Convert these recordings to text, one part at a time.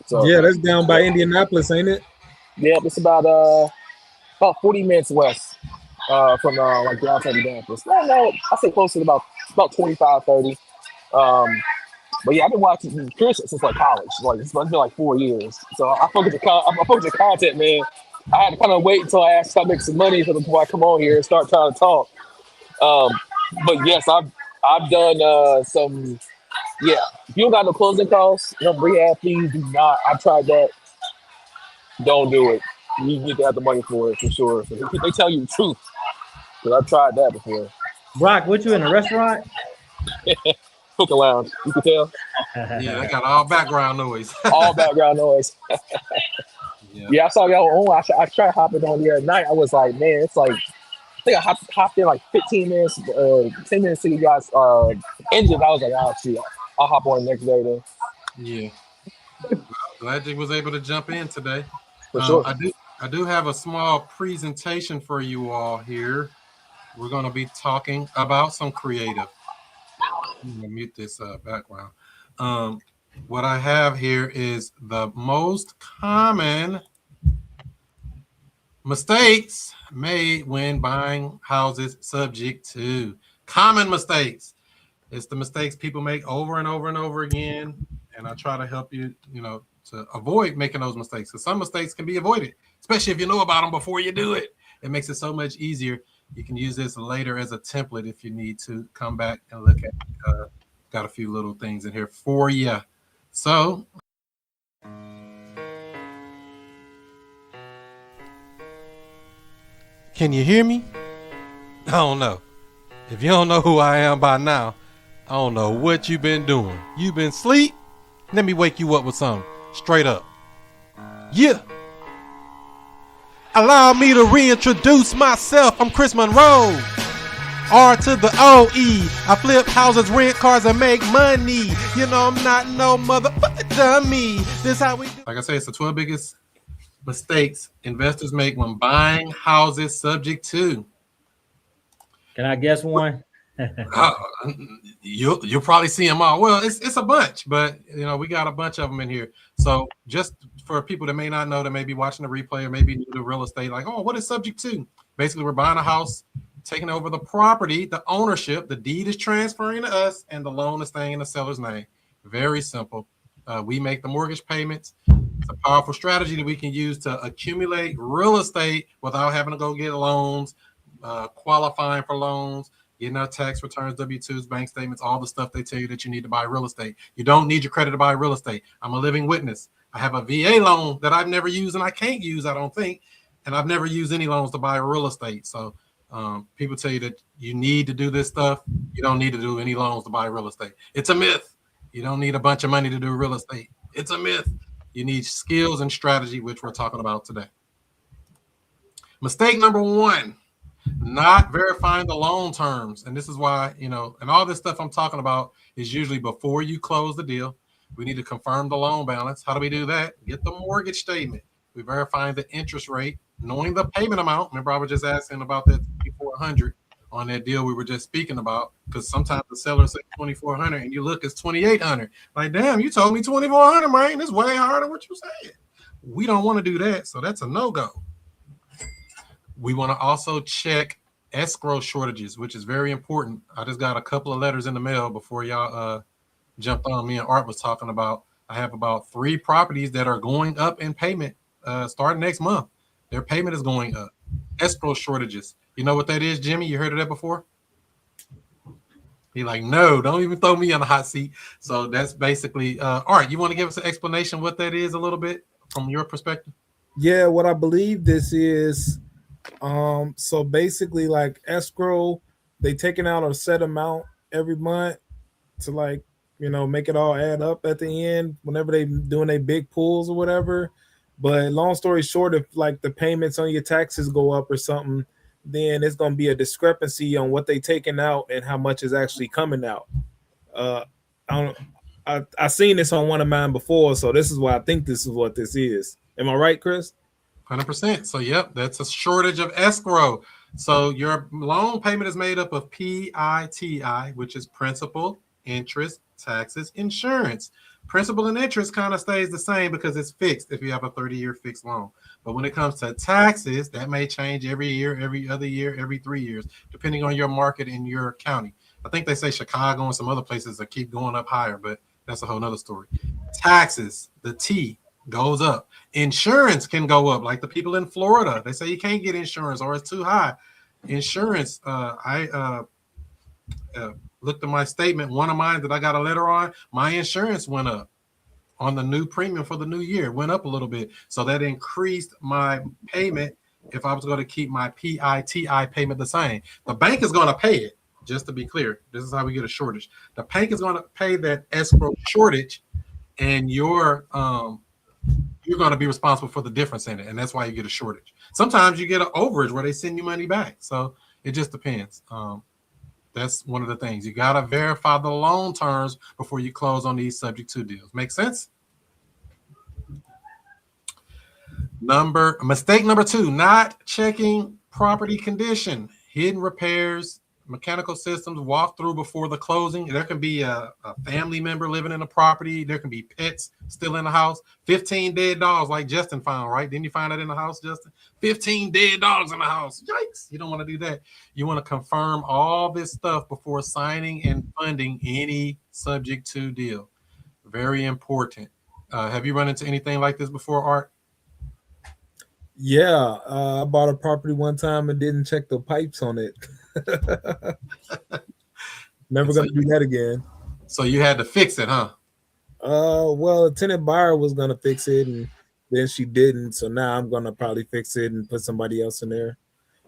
So Yeah, that's down by yeah, Indianapolis, ain't it? yeah, it's about 40 minutes west from like downtown Indianapolis. No, no, I say close to about 25, 30. Um, but yeah, I've been watching Chris since like college. Like it's been like 4 years. So I focus I focus the content, man. I had to kind of wait until I actually start making some money before I come on here and start trying to talk. Um, but yes, I've done some. Yeah, if you don't got no closing costs, no rehab fees, do not. I tried that. Don't do it. You need to have the money for it for sure. So they tell you the truth. Because I've tried that before. Brock, what you in a restaurant? Hookah lounge, you can tell. Yeah, they got all background noise. All background noise. Yeah. Yeah, I saw y'all on. I tried hopping on there at night. I was like, man, it's like I think I hopped in like 15 minutes, 10 minutes to you guys ended. I was like, oh shoot, I'll hop on the next day then Yeah. Glad you was able to jump in today. for sure. I do have a small presentation for you all here. We're going to be talking about some creative. I'm going to mute this background. Um, what I have here is the most common mistakes made when buying houses subject to common mistakes. It's the mistakes people make over and over and over again. And I try to help you, to avoid making those mistakes. Because some mistakes can be avoided, especially if you know about them before you do it. It makes it so much easier. You can use this later as a template if you need to come back and look at got a few little things in here for you. So, can you hear me? I don't know. If you don't know who I am by now, I don't know what you've been doing. You've been asleep? Let me wake you up with something. Straight up. Yeah. Allow me to reintroduce myself. I'm Chris Monroe. R to the O-E. I flip houses, rent cars, and make money. You know I'm not no motherfucker dummy. This how we do. Like I say, it's the 12 biggest mistakes investors make when buying houses subject to. Can I guess one? Uh, you'll probably see them all. Well, it's a bunch, but we got a bunch of them in here. So just for people that may not know, that may be watching the replay or maybe new to real estate, like, oh, what is subject to? Basically, we're buying a house, taking over the property, the ownership, the deed is transferring to us, and the loan is staying in the seller's name. Very simple. We make the mortgage payments. It's a powerful strategy that we can use to accumulate real estate without having to go get loans, qualifying for loans, getting our tax returns, W-2s, bank statements, all the stuff they tell you that you need to buy real estate. You don't need your credit to buy real estate. I'm a living witness. I have a VA loan that I've never used and I can't use, I don't think. And I've never used any loans to buy real estate. So people tell you that you need to do this stuff. You don't need to do any loans to buy real estate. It's a myth. You don't need a bunch of money to do real estate. It's a myth. You need skills and strategy, which we're talking about today. Mistake number one. Not verifying the loan terms. And this is why, and all this stuff I'm talking about is usually before you close the deal. We need to confirm the loan balance. How do we do that? Get the mortgage statement. We're verifying the interest rate, knowing the payment amount. Remember, I was just asking about that $2,400 on that deal we were just speaking about, because sometimes the seller says $2,400 and you look, it's $2,800. Like, damn, you told me $2,400, man. It's way harder than what you said. We don't want to do that. So that's a no-go. We want to also check escrow shortages, which is very important. I just got a couple of letters in the mail before y'all jumped on. Me and Art was talking about. I have about 3 properties that are going up in payment starting next month. Their payment is going up. Escrow shortages. You know what that is, Jimmy? You heard of that before? He like, no, don't even throw me on the hot seat. So that's basically, Art, you want to give us an explanation what that is a little bit from your perspective? Yeah, what I believe this is, so basically like escrow, they taking out a set amount every month to make it all add up at the end whenever they doing their big pulls or whatever. But long story short, if like the payments on your taxes go up or something, then it's gonna be a discrepancy on what they taking out and how much is actually coming out. Uh, I seen this on one of mine before, so this is why I think this is what this is. Am I right, Chris? 100%. So, yep, that's a shortage of escrow. So your loan payment is made up of PITI, which is principal, interest, taxes, insurance. Principal and interest kind of stays the same because it's fixed if you have a 30-year fixed loan. But when it comes to taxes, that may change every year, every other year, every 3 years, depending on your market in your county. I think they say Chicago and some other places that keep going up higher, but that's a whole nother story. Taxes, the T goes up. Insurance can go up, like the people in Florida. They say you can't get insurance or it's too high. Insurance, I looked at my statement, one of mine that I got a letter on, my insurance went up on the new premium for the new year. It went up a little bit. So that increased my payment if I was going to keep my PITI payment the same. The bank is going to pay it, just to be clear. This is how we get a shortage. The bank is going to pay that escrow shortage, and you're going to be responsible for the difference in it, and that's why you get a shortage. Sometimes you get an overage where they send you money back. So it just depends. That's one of the things. You got to verify the loan terms before you close on these subject to deals. Make sense? Mistake number 2, not checking property condition. Hidden repairs, mechanical systems, walk through before the closing. There can be a family member living in the property. There can be pets still in the house. 15 dead dogs like Justin found, right? Didn't you find that in the house, Justin? 15 dead dogs in the house. Yikes. You don't want to do that. You want to confirm all this stuff before signing and funding any subject to deal. Very important. Have you run into anything like this before, Art? Yeah, I bought a property one time and didn't check the pipes on it. Never gonna do that again. So you had to fix it, huh? Well, a tenant buyer was gonna fix it, and then she didn't. So now I'm gonna probably fix it and put somebody else in there.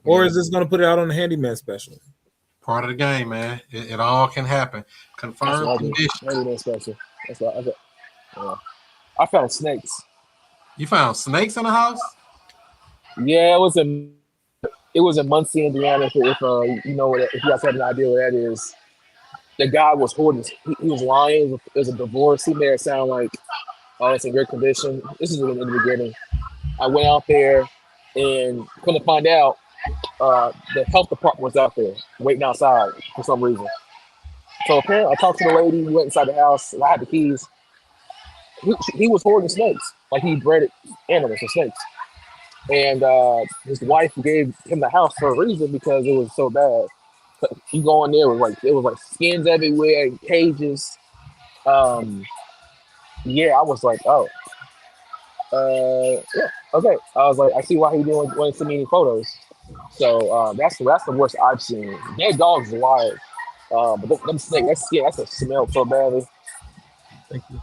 Or is this gonna put it out on the handyman special? Part of the game, man. It all can happen. Confirmed condition. Handyman special. That's what I found snakes. You found snakes in the house? Yeah, it was in Muncie, Indiana. If you know if you guys have an idea what that is, the guy was hoarding. He was lying. It was a divorce. He made it sound like, oh, it's in good condition. This is in the beginning. I went out there and couldn't find out the health department was out there waiting outside for some reason. So apparently, I talked to the lady. We went inside the house. And I had the keys. He was hoarding snakes. Like he bred animals and snakes. And his wife gave him the house for a reason because it was so bad. You go in there with it was like skins everywhere, cages. Yeah, I was like, oh, yeah, okay. I was like, I see why he didn't want to send me any photos. So that's the worst I've seen. Dead dogs are wild, but them snakes, that's a smell so badly. Thank you.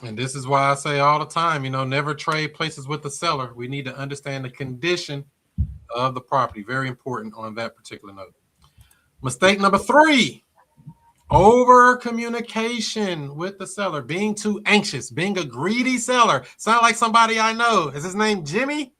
And this is why I say all the time, never trade places with the seller. We need to understand the condition of the property. Very important on that particular note. Mistake number 3, over communication with the seller, being too anxious, being a greedy seller. Sound like somebody I know. Is his name Jimmy?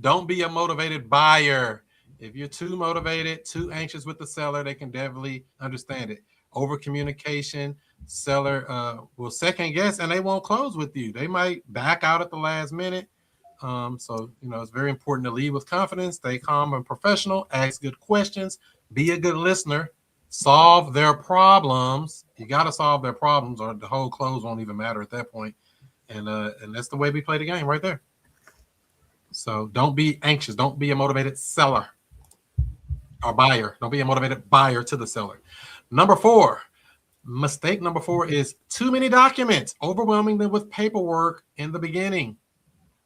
Don't be a motivated buyer. If you're too motivated, too anxious with the seller, they can definitely understand it. Over communication, seller will second guess and they won't close with you. They might back out at the last minute. So it's very important to lead with confidence, stay calm and professional, ask good questions, be a good listener, solve their problems. You got to solve their problems or the whole close won't even matter at that point. And that's the way we play the game right there. So don't be anxious. Don't be a motivated seller or buyer. Don't be a motivated buyer to the seller. Mistake number 4 is too many documents, overwhelming them with paperwork in the beginning.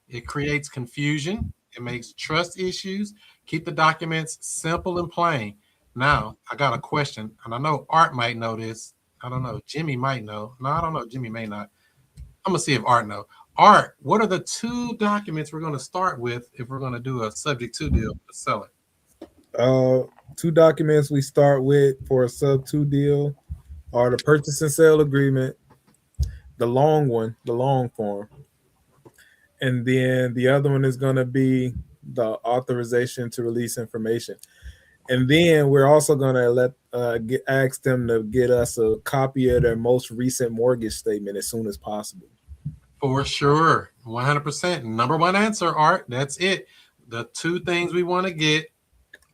It creates confusion. It makes trust issues. Keep the documents simple and plain. Now, I got a question, and I know Art might know this. I don't know. Jimmy might know. No, I don't know. Jimmy may not. I'm going to see if Art knows. Art, what are the 2 documents we're going to start with if we're going to do a subject to deal with the seller? 2 documents we start with for a sub 2 deal are the purchase and sale agreement, the long form, and then the other one is going to be the authorization to release information. And then we're also going to ask them to get us a copy of their most recent mortgage statement as soon as possible. For sure, 100%. Number 1 answer, Art. That's it. The 2 things we want to get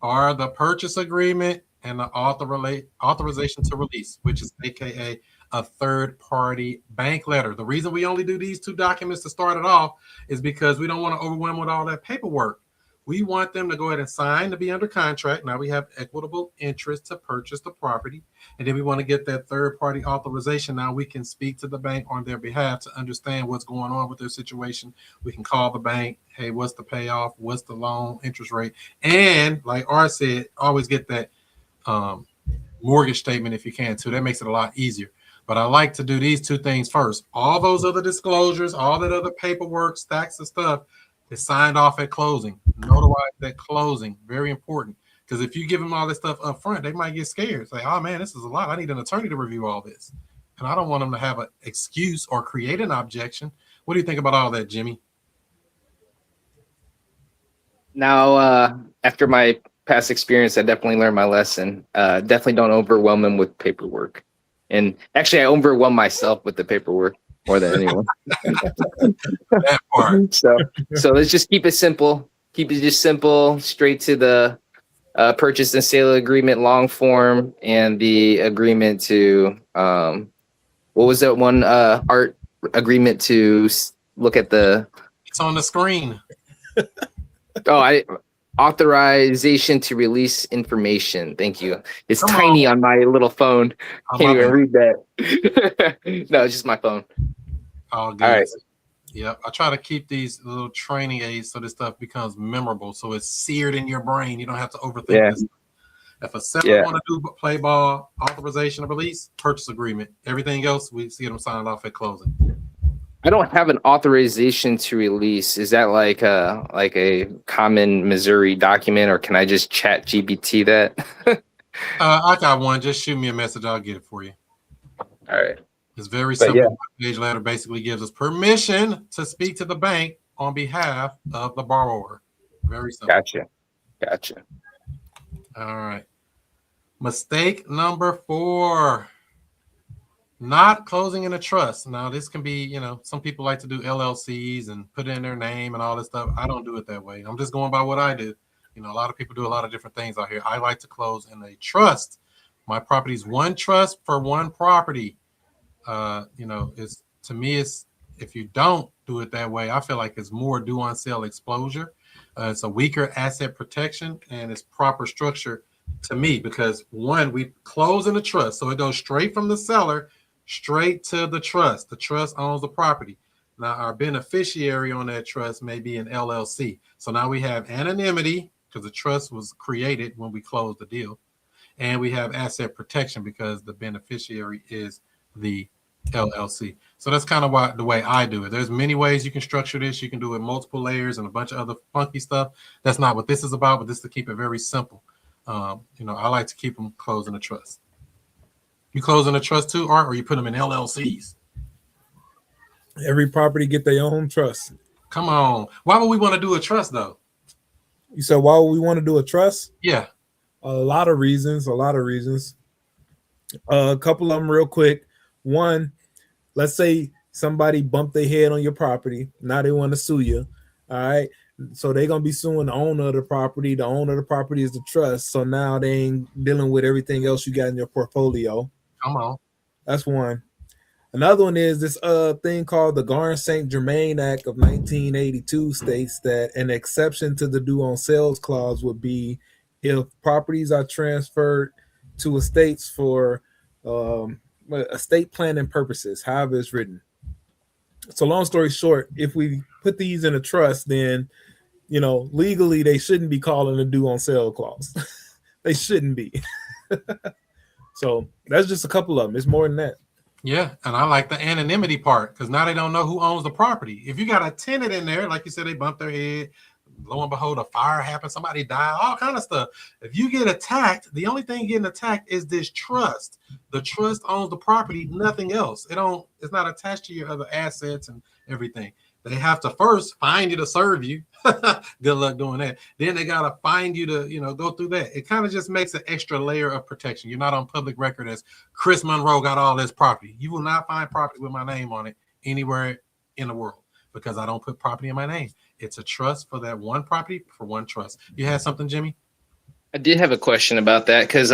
are the purchase agreement and the authorization to release, which is AKA a third-party bank letter. The reason we only do these two documents to start it off is because we don't want to overwhelm with all that paperwork. We want them to go ahead and sign to be under contract. Now we have equitable interest to purchase the property. And then we want to get that third-party authorization. Now we can speak to the bank on their behalf to understand what's going on with their situation. We can call the bank. Hey, what's the payoff? What's the loan interest rate? And like Art said, always get that mortgage statement if you can too. That makes it a lot easier. But I like to do these two things first. All those other disclosures, all that other paperwork, stacks of stuff is signed off at closing. Notarized at closing. Very important. Because if you give them all this stuff up front, they might get scared. Say, oh man, this is a lot. I need an attorney to review all this. And I don't want them to have an excuse or create an objection. What do you think about all that, Jimmy? Now, after my past experience, I definitely learned my lesson. Definitely don't overwhelm them with paperwork. And actually, I overwhelm myself with the paperwork more than anyone. That part. So let's just keep it simple. Keep it just simple, straight to the purchase and sale agreement, long form, and the agreement to what was that one art agreement to look at the? It's on the screen. Authorization to release information. Thank you. It's Come tiny on my little phone. Oh, Can't my even bad. read that. No, it's just my phone. All good. All right. Yep. I try to keep these little training aids so this stuff becomes memorable. So it's seared in your brain. You don't have to overthink this. If a seller want to do play ball, authorization of release, purchase agreement. Everything else, we see them signed off at closing. I don't have an authorization to release. Is that like a common Missouri document, or can I just chat GBT that? I got one. Just shoot me a message. I'll get it for you. All right. It's very simple. Page letter basically gives us permission to speak to the bank on behalf of the borrower. Very simple. Gotcha. All right. Mistake number 4. Not closing in a trust. Now, this can be, some people like to do LLCs and put in their name and all this stuff. I don't do it that way. I'm just going by what I do. A lot of people do a lot of different things out here. I like to close in a trust. My property is one trust for one property. It's to me, it's if you don't do it that way, I feel like it's more due on sale exposure. It's a weaker asset protection, and it's proper structure to me because one, we close in a trust, so it goes straight from the seller straight to the trust. The trust owns the property. Now, our beneficiary on that trust may be an LLC. So now we have anonymity because the trust was created when we closed the deal. And we have asset protection because the beneficiary is the LLC. So that's kind of the way I do it. There's many ways you can structure this. You can do it multiple layers and a bunch of other funky stuff. That's not what this is about, but this is to keep it very simple. I like to keep them closed in a trust. You close in a trust too, Art, or you put them in LLCs? Every property get their own trust. Come on. Why would we want to do a trust though? You said why would we want to do a trust? Yeah. A lot of reasons. A couple of them real quick. One, let's say somebody bumped their head on your property. Now they want to sue you. All right. So they're going to be suing the owner of the property. The owner of the property is the trust. So now they ain't dealing with everything else you got in your portfolio. Come on. That's one. Another one is this thing called the Garn-St. Germain Act of 1982 states that an exception to the due on sales clause would be if properties are transferred to estates for estate planning purposes, however it's written. So long story short, if we put these in a trust, then, legally they shouldn't be calling a due on sale clause. They shouldn't be. So that's just a couple of them. It's more than that. Yeah, and I like the anonymity part because now they don't know who owns the property. If you got a tenant in there, like you said, they bumped their head, lo and behold, a fire happened, somebody died, all kind of stuff. If you get attacked, the only thing getting attacked is this trust. The trust owns the property, nothing else. It's not attached to your other assets and everything. They have to first find you to serve you. Good luck doing that. Then they got to find you to, go through that. It kind of just makes an extra layer of protection. You're not on public record as Chris Monroe got all this property. You will not find property with my name on it anywhere in the world because I don't put property in my name. It's a trust for that one property for one trust. You had something, Jimmy? I did have a question about that because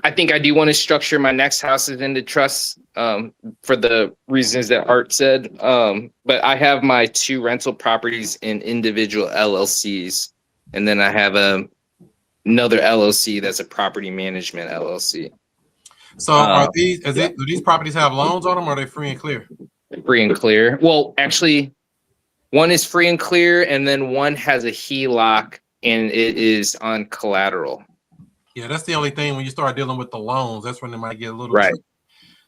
I think I do want to structure my next houses into trusts for the reasons that Art said. But I have my 2 rental properties in individual LLCs, and then I have another LLC that's a property management LLC. So are these do these properties have loans on them, or are they free and clear? Free and clear. Well, actually, one is free and clear, and then one has a HELOC, and it is on collateral. Yeah, that's the only thing when you start dealing with the loans, that's when it might get a little Right. tricky.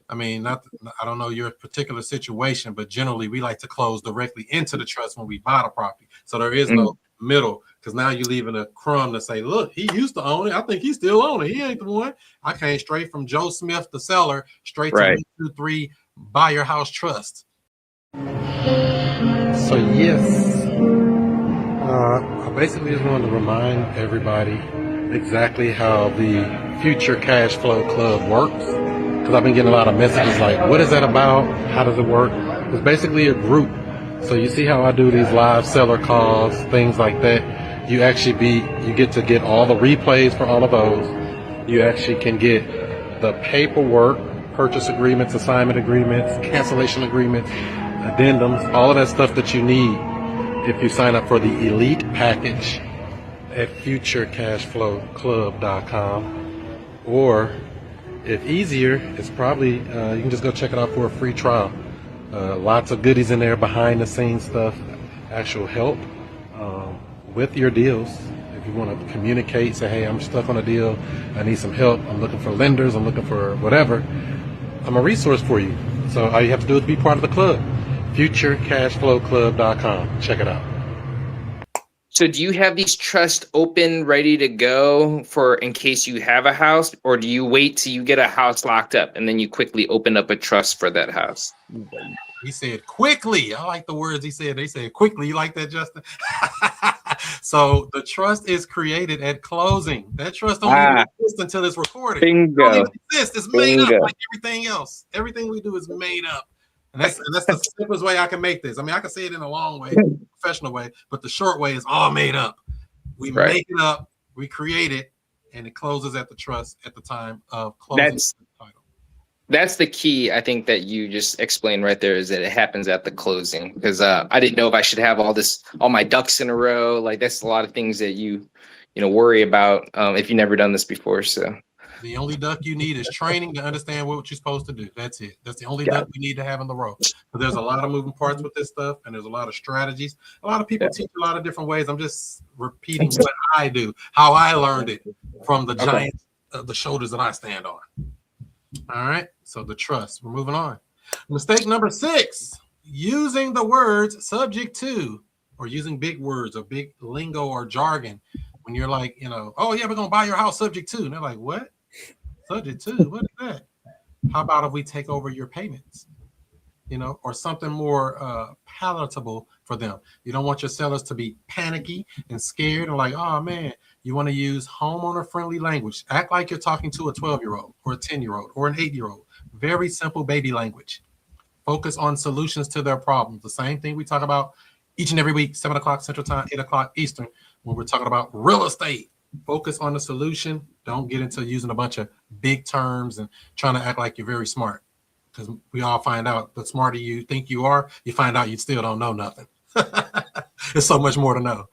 I mean, I don't know your particular situation, but generally we like to close directly into the trust when we buy the property. So there is no middle, because now you're leaving a crumb to say, look, he used to own it. I think he still own it. He ain't the one. I came straight from Joe Smith, the seller, straight to 123 Buy Your House Trust. So yes, I basically just wanted to remind everybody exactly how the Future Cash Flow Club works, because I've been getting a lot of messages like, what is that about? How does it work? It's basically a group. So you see how I do these live seller calls, things like that. You get to get all the replays for all of those. You actually can get the paperwork, purchase agreements, assignment agreements, cancellation agreements, addendums, all of that stuff that you need if you sign up for the elite package at futurecashflowclub.com. Or if easier, it's probably you can just go check it out for a free trial. Lots of goodies in there, behind the scenes stuff, actual help with your deals. If you want to communicate, say, hey, I'm stuck on a deal, I need some help, I'm looking for lenders, I'm looking for whatever, I'm a resource for you. So all you have to do is be part of the club. futurecashflowclub.com. Check it out. So do you have these trusts open, ready to go for in case you have a house, or do you wait till you get a house locked up and then you quickly open up a trust for that house? He said quickly. I like the words he said. They said quickly. You like that, Justin? So the trust is created at closing. That trust don't even exist until it's recorded. Bingo. It don't even exist. It's made up like everything else. Everything we do is made up. And that's the simplest way I can make this. I mean, I can say it in a long way, professional way, but the short way is all made up. We make it up, we create it, and it closes at the trust at the time of closing. That's the key, I think, that you just explained right there, is that it happens at the closing. Because I didn't know if I should have all my ducks in a row. Like, that's a lot of things that you worry about if you've never done this before. So the only duck you need is training to understand what you're supposed to do. That's it. That's the only duck we need to have in the row. But there's a lot of moving parts with this stuff, and there's a lot of strategies. A lot of people teach a lot of different ways. I'm just repeating what I do, how I learned it from the giants of the shoulders that I stand on. All right. So the trust. We're moving on. Mistake number 6: using the words subject to, or using big words or big lingo or jargon when you're like, oh yeah, we're gonna buy your house subject to, and they're like, what? Subject to? What is that? How about if we take over your payments? Or something more palatable for them. You don't want your sellers to be panicky and scared and like, oh man. You want to use homeowner-friendly language. Act like you're talking to a 12-year-old or a 10-year-old or an 8-year-old. Very simple baby language. Focus on solutions to their problems. The same thing we talk about each and every week, 7 o'clock Central Time, 8 o'clock Eastern, when we're talking about real estate. Focus on the solution. Don't get into using a bunch of big terms and trying to act like you're very smart. Because we all find out the smarter you think you are, you find out you still don't know nothing. There's so much more to know.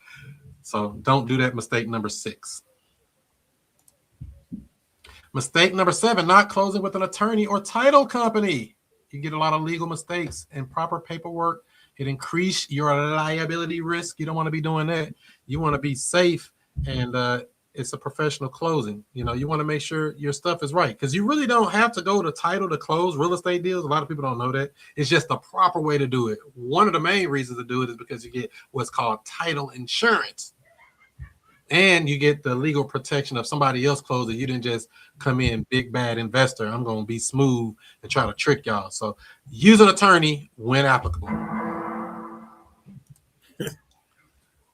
So don't do that. Mistake number 6. Mistake number 7, not closing with an attorney or title company. You get a lot of legal mistakes. Improper paperwork. It increases your liability risk. You don't want to be doing that. You want to be safe, and it's a professional closing. You want to make sure your stuff is right, because you really don't have to go to title to close real estate deals. A lot of people don't know that. It's just the proper way to do it. One of the main reasons to do it is because you get what's called title insurance. And you get the legal protection of somebody else closing. You didn't just come in big bad investor. I'm going to be smooth and try to trick y'all. So use an attorney when applicable.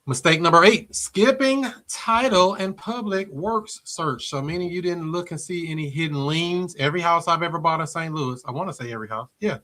Mistake number 8, skipping title and public works search. So meaning you didn't look and see any hidden liens. Every house I've ever bought in St. Louis, I want to say every house. Yeah,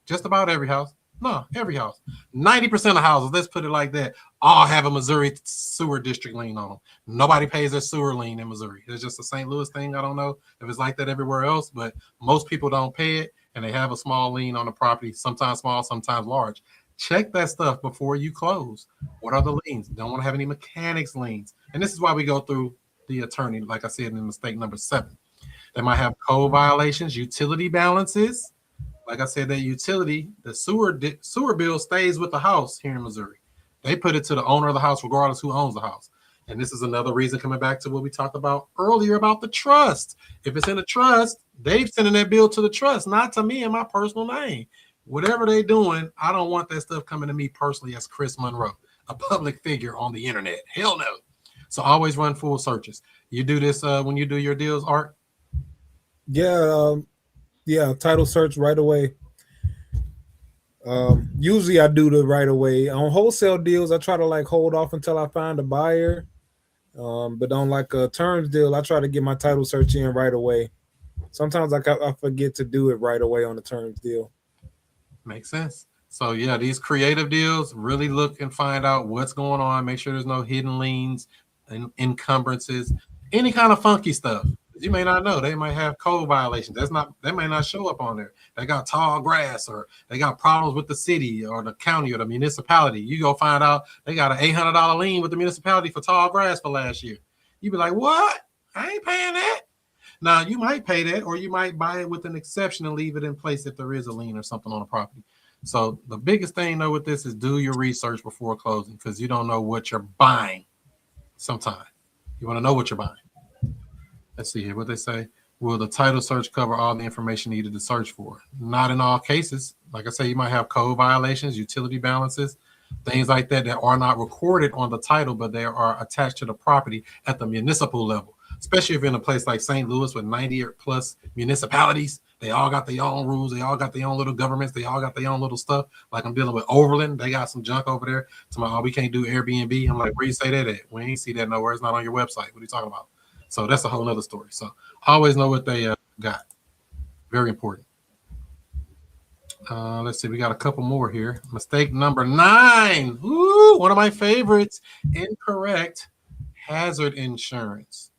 just about every house. No, every house. 90% of houses, let's put it like that, all have a Missouri sewer district lien on them. Nobody pays their sewer lien in Missouri. It's just a St. Louis thing. I don't know if it's like that everywhere else, but most people don't pay it, and they have a small lien on the property, sometimes small, sometimes large. Check that stuff before you close. What are the liens? Don't want to have any mechanics liens. And this is why we go through the attorney, like I said in mistake number 7. They might have code violations, utility balances. Like I said, that utility, the sewer bill stays with the house here in Missouri. They put it to the owner of the house, regardless who owns the house. And this is another reason, coming back to what we talked about earlier about the trust. If it's in a trust, they're sending that bill to the trust, not to me in my personal name. Whatever they're doing, I don't want that stuff coming to me personally as Chris Monroe, a public figure on the internet. Hell no. So always run full searches. You do this when you do your deals, Art? Yeah, yeah, title search right away. Usually I do the right away. On wholesale deals, I try to like hold off until I find a buyer. But on like a terms deal, I try to get my title search in right away. Sometimes I forget to do it right away on the terms deal. Makes sense. So yeah, these creative deals, really look and find out what's going on. Make sure there's no hidden liens and encumbrances, any kind of funky stuff. You may not know. They might have code violations. They may not show up on there. They got tall grass, or they got problems with the city or the county or the municipality. You go find out they got an $800 lien with the municipality for tall grass for last year. You be like, what? I ain't paying that. Now you might pay that, or you might buy it with an exception and leave it in place if there is a lien or something on the property. So the biggest thing though with this is do your research before closing, because you don't know what you're buying. Sometimes you want to know what you're buying. Let's see here what they say. Will the title search cover all the information needed to search for? Not in all cases. Like I say, you might have code violations, utility balances, things like that are not recorded on the title, but they are attached to the property at the municipal level. Especially if you're in a place like St. Louis with 90 or plus municipalities. They all got their own rules. They all got their own little governments. They all got their own little stuff. Like I'm dealing with Overland. They got some junk over there. Somebody, oh, we can't do Airbnb. I'm like, where you say that at? We ain't see that nowhere. It's not on your website. What are you talking about? So that's a whole other story. So always know what they got. Very important. Let's see. We got a couple more here. Mistake number 9. Ooh, one of my favorites. Incorrect hazard insurance.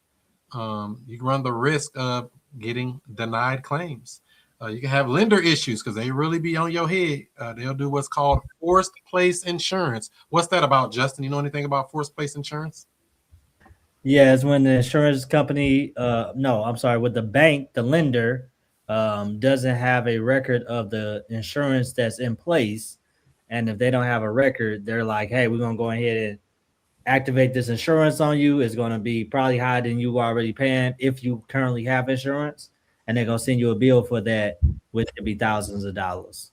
You can run the risk of getting denied claims. You can have lender issues because they really be on your head. They'll do what's called forced place insurance. What's that about, Justin? You know anything about forced place insurance? Yeah, it's when the insurance company, no, I'm sorry, with the bank, the lender doesn't have a record of the insurance that's in place. And if they don't have a record, they're like, hey, we're going to go ahead and activate this insurance on you. It's going to be probably higher than you already paying if you currently have insurance. And they're going to send you a bill for that, which could be thousands of dollars.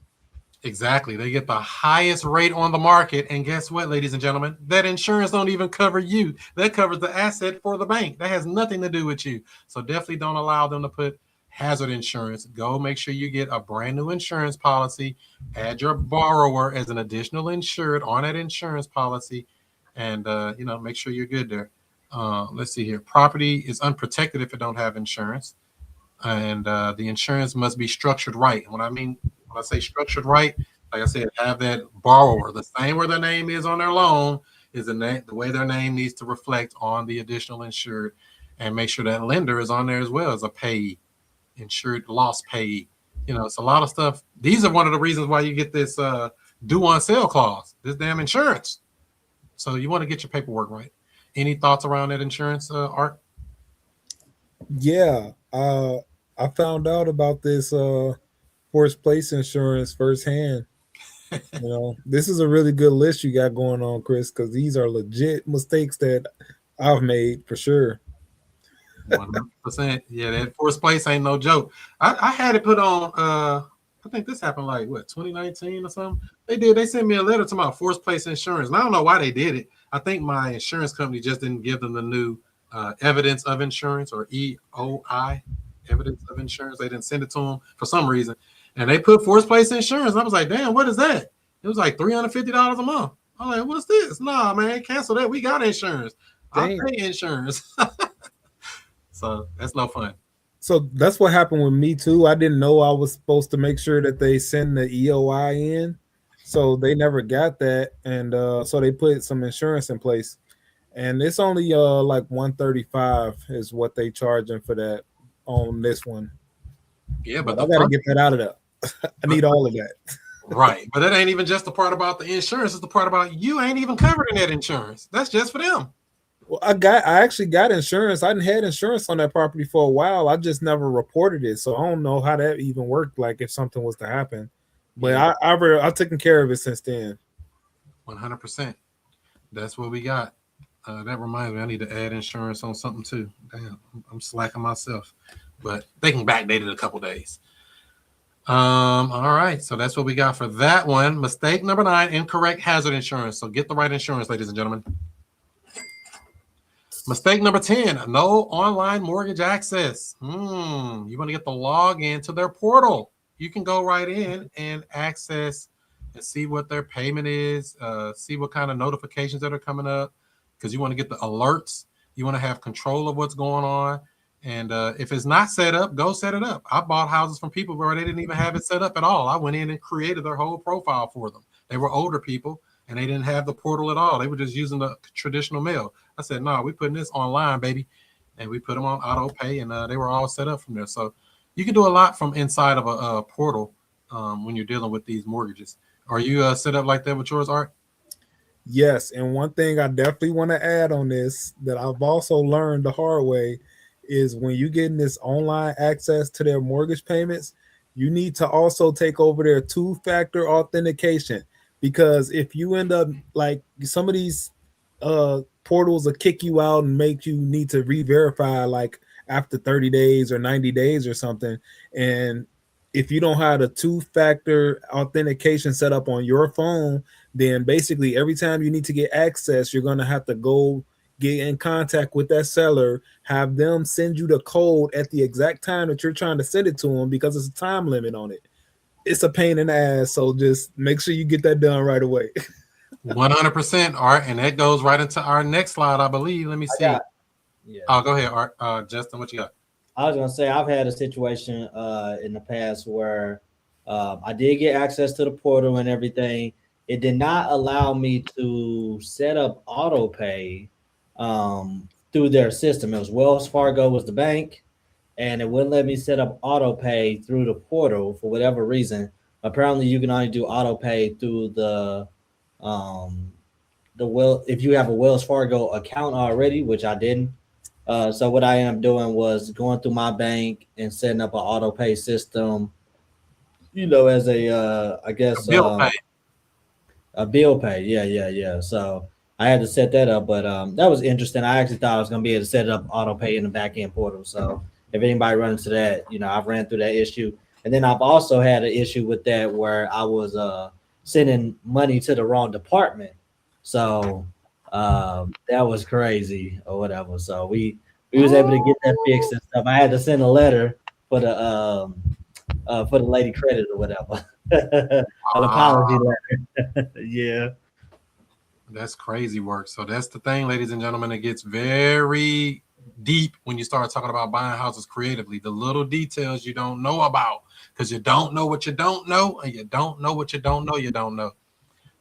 Exactly. They get the highest rate on the market. And guess what, ladies and gentlemen? That insurance don't even cover you. That covers the asset for the bank. That has nothing to do with you. So definitely don't allow them to put hazard insurance. Go make sure you get a brand new insurance policy. Add your borrower as an additional insured on that insurance policy. And, make sure you're good there. Let's see here. Property is unprotected if it don't have insurance. And the insurance must be structured right. And when I say structured right, like I said, have that borrower, the same where their name is on their loan, is the way their name needs to reflect on the additional insured, and make sure that lender is on there as well as a payee, insured loss payee. It's a lot of stuff. These are one of the reasons why you get this due on sale clause, this damn insurance. So you want to get your paperwork right. Any thoughts around that insurance, Art? Yeah, I found out about this forced place insurance firsthand. This is a really good list you got going on, Chris, because these are legit mistakes that I've made for sure. 100%. Yeah, that forced place ain't no joke. I had it put on. I think this happened like 2019 or something. They sent me a letter to my forced place insurance, and I don't know why they did it. I think my insurance company just didn't give them the new evidence of insurance, or EOI, evidence of insurance. They didn't send it to them for some reason, and they put forced place insurance. And I was like, damn, what is that? It was like $350 a month. I'm like, what's this? Nah, man, cancel that. We got insurance. I pay insurance. So that's no fun. So that's what happened with me too. I didn't know I was supposed to make sure that they send the EOI in. So they never got that, and so they put some insurance in place, and it's only like 135 is what they charging for that on this one. Yeah, but But the I got to fun, get that out of there. I need all of that. right. But that ain't even just the part about the insurance. It's the part about you ain't even covered in that insurance. That's just for them. Well, I actually got insurance. I didn't had insurance on that property for a while. I just never reported it, so I don't know how that even worked. Like if something was to happen, but Yeah. I've taken care of it since then. 100%. That's what we got. That reminds me, I need to add insurance on something too. Damn, I'm slacking myself, but they can backdate it a couple days. All right, so that's what we got for that one. Mistake number 9: incorrect hazard insurance. So get the right insurance, ladies and gentlemen. Mistake number 10: no online mortgage access. You want to get the login to their portal. You can go right in and access and see what their payment is, see what kind of notifications that are coming up, because you want to get the alerts. You want to have control of what's going on. And if it's not set up, go set it up. I bought houses from people where they didn't even have it set up at all. I went in and created their whole profile for them. They were older people, and they didn't have the portal at all. They were just using the traditional mail. I said, no, we're putting this online, baby. And we put them on auto pay, and they were all set up from there. So you can do a lot from inside of a portal when you're dealing with these mortgages. Are you set up like that with yours, Art? Yes, and one thing I definitely want to add on this that I've also learned the hard way is when you getting this online access to their mortgage payments, you need to also take over their two-factor authentication, because if you end up like some of these portals will kick you out and make you need to re-verify like after 30 days or 90 days or something, and if you don't have the two-factor authentication set up on your phone, then basically every time you need to get access, you're going to have to go get in contact with that seller, have them send you the code at the exact time that you're trying to send it to them, because it's a time limit on it. It's a pain in the ass, so just make sure you get that done right away. 100%, Art, and that goes right into our next slide, I believe. Let me see. Yeah. Oh, go ahead, Art. Justin, what you got? I was gonna say I've had a situation in the past where I did get access to the portal and everything. It did not allow me to set up auto pay through their system. It was Wells Fargo was the bank, and it wouldn't let me set up auto pay through the portal for whatever reason. Apparently, you can only do auto pay through the if you have a Wells Fargo account already, which I didn't. So what I ended up doing was going through my bank and setting up an auto pay system, as a I guess Bill pay. a bill pay. Yeah. So I had to set that up, but that was interesting. I actually thought I was gonna be able to set it up auto pay in the back end portal. So if anybody runs into that, I've ran through that issue. And then I've also had an issue with that where I was sending money to the wrong department. So that was crazy or whatever. So we was able to get that fixed and stuff. I had to send a letter for the lady credit or whatever. An apology letter. Yeah. That's crazy work. So that's the thing, ladies and gentlemen. It gets very deep when you start talking about buying houses creatively. The little details you don't know about, because you don't know what you don't know, and you don't know what you don't know you don't know.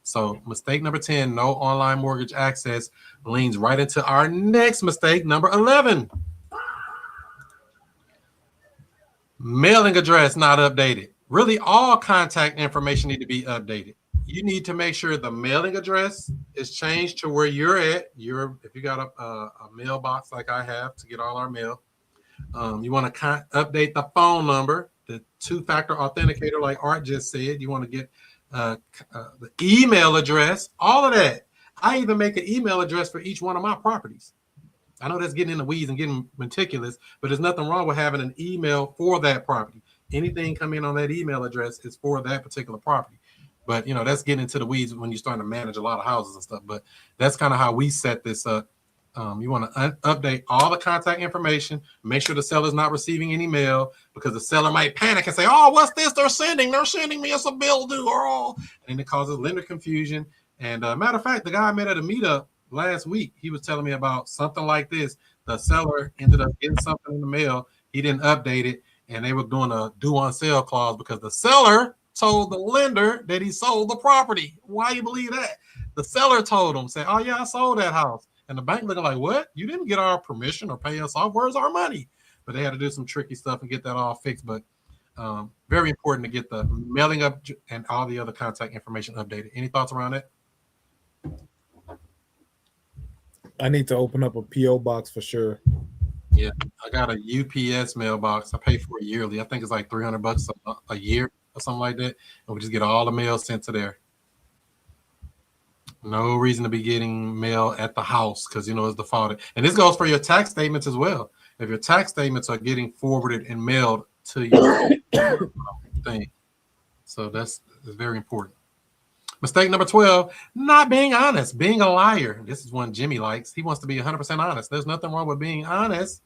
So mistake number 10, no online mortgage access, leans right into our next mistake, number 11. Mailing address not updated. Really, all contact information need to be updated. You need to make sure the mailing address is changed to where you're at. If you got a mailbox like I have to get all our mail, you want to update the phone number, the two-factor authenticator like Art just said. You want to get the email address, all of that. I even make an email address for each one of my properties. I know that's getting in the weeds and getting meticulous, but there's nothing wrong with having an email for that property. Anything come in on that email address is for that particular property. But, that's getting into the weeds when you're starting to manage a lot of houses and stuff. But that's kind of how we set this up. You want to update all the contact information. Make sure the seller's not receiving any mail, because the seller might panic and say, oh, what's this they're sending? They're sending me as a bill due. And it causes lender confusion. And matter of fact, the guy I met at a meetup last week, he was telling me about something like this. The seller ended up getting something in the mail. He didn't update it, and they were doing a due on sale clause because the seller told the lender that he sold the property. Why you believe that? The seller told him, said, "Oh yeah, I sold that house." And the bank looking like, "What? You didn't get our permission or pay us off. Where's our money?" But they had to do some tricky stuff and get that all fixed. But very important to get the mailing up and all the other contact information updated. Any thoughts around it? I need to open up a PO box for sure. Yeah, I got a UPS mailbox. I pay for it yearly. I think it's like $300 a year or something like that. And we just get all the mail sent to there. No reason to be getting mail at the house because, it's defaulted. And this goes for your tax statements as well. If your tax statements are getting forwarded and mailed to your thing. So that's very important. Mistake number 12, not being honest, being a liar. This is one Jimmy likes. He wants to be 100% honest. There's nothing wrong with being honest,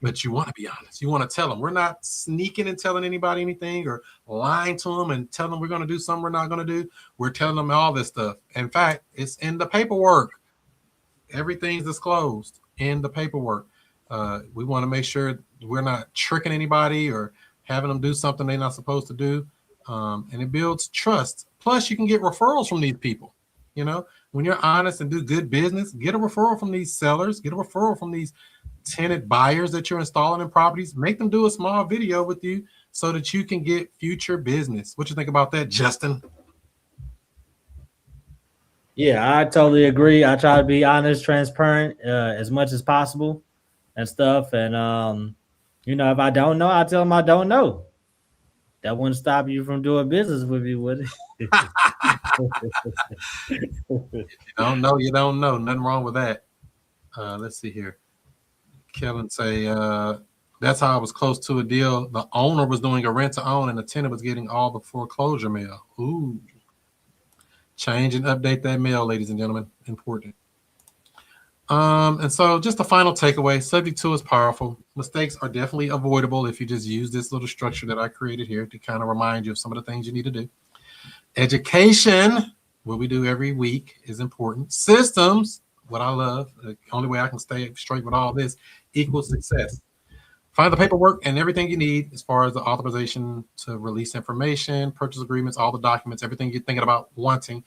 but you want to be honest. You want to tell them. We're not sneaking and telling anybody anything or lying to them and telling them we're going to do something we're not going to do. We're telling them all this stuff. In fact, it's in the paperwork. Everything's disclosed in the paperwork. We want to make sure we're not tricking anybody or having them do something they're not supposed to do. And it builds trust. Plus, you can get referrals from these people. When you're honest and do good business, get a referral from these sellers, get a referral from these tenant buyers that you're installing in properties. Make them do a small video with you so that you can get future business. What you think about that, Justin? Yeah, I totally agree. I try to be honest, transparent as much as possible and stuff. And, if I don't know, I tell them I don't know. That wouldn't stop you from doing business with me, would it? If you don't know, you don't know. Nothing wrong with that. Let's see here. Kellen say, that's how I was close to a deal. The owner was doing a rent to own and the tenant was getting all the foreclosure mail. Ooh. Change and update that mail, ladies and gentlemen. Important. And so just the final takeaway, subject to is powerful. Mistakes are definitely avoidable if you just use this little structure that I created here to kind of remind you of some of the things you need to do. Education, what we do every week, is important. Systems, what I love, the only way I can stay straight with all this, equals success. Find the paperwork and everything you need as far as the authorization to release information, purchase agreements, all the documents, everything you're thinking about wanting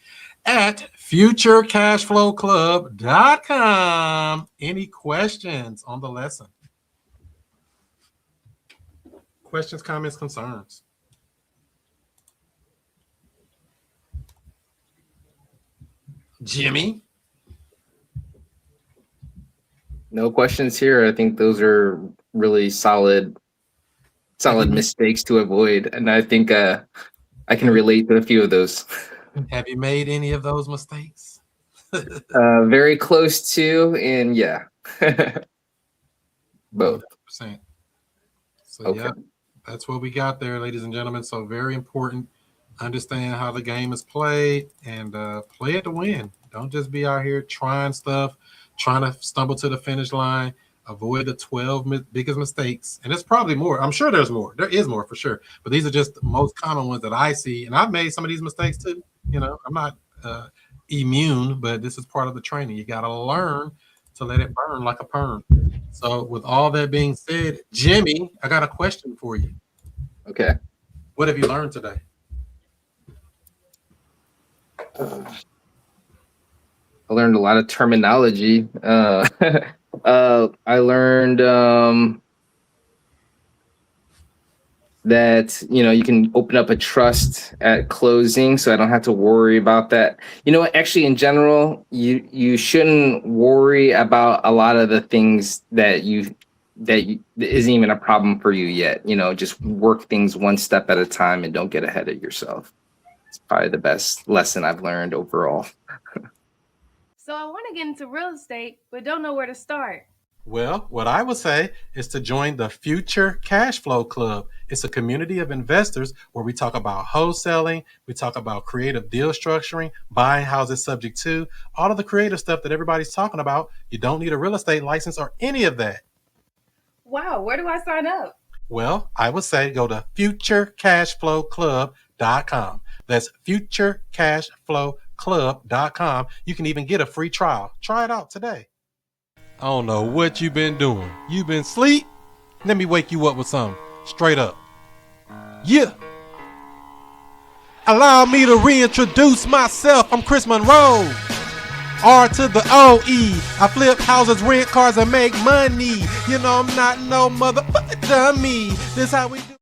at futurecashflowclub.com. Any questions on the lesson? Questions, comments, concerns? Jimmy? No questions here. I think those are really solid mistakes to avoid. And I think I can relate to a few of those. Have you made any of those mistakes? Very close to, and yeah. Both. 100%. So Okay. yeah, that's what we got there, ladies and gentlemen. So very important. Understand how the game is played and play it to win. Don't just be out here trying stuff, trying to stumble to the finish line. Avoid the 12 biggest mistakes. And there's probably more. I'm sure there's more. There is more for sure. But these are just the most common ones that I see. And I've made some of these mistakes too. I'm not immune, but this is part of the training. You got to learn to let it burn like a perm. So with all that being said, Jimmy, I got a question for you. Okay. What have you learned today? I learned a lot of terminology. I learned that you can open up a trust at closing, so I don't have to worry about that. Actually, in general, you shouldn't worry about a lot of the things that isn't even a problem for you yet. Just work things one step at a time and don't get ahead of yourself. It's probably the best lesson I've learned overall. So I want to get into real estate, but don't know where to start. Well, what I would say is to join the Future Cash Flow Club. It's a community of investors where we talk about wholesaling, we talk about creative deal structuring, buying houses subject to, all of the creative stuff that everybody's talking about. You don't need a real estate license or any of that. Wow, where do I sign up? Well, I would say go to futurecashflowclub.com. That's futurecashflowclub.com. You can even get a free trial. Try it out today. I don't know what you've been doing. You been asleep? Let me wake you up with something. Straight up. Yeah. Allow me to reintroduce myself. I'm Chris Monroe. R to the O-E. I flip houses, rent cars, and make money. You know I'm not no motherfucker dummy. This how we do.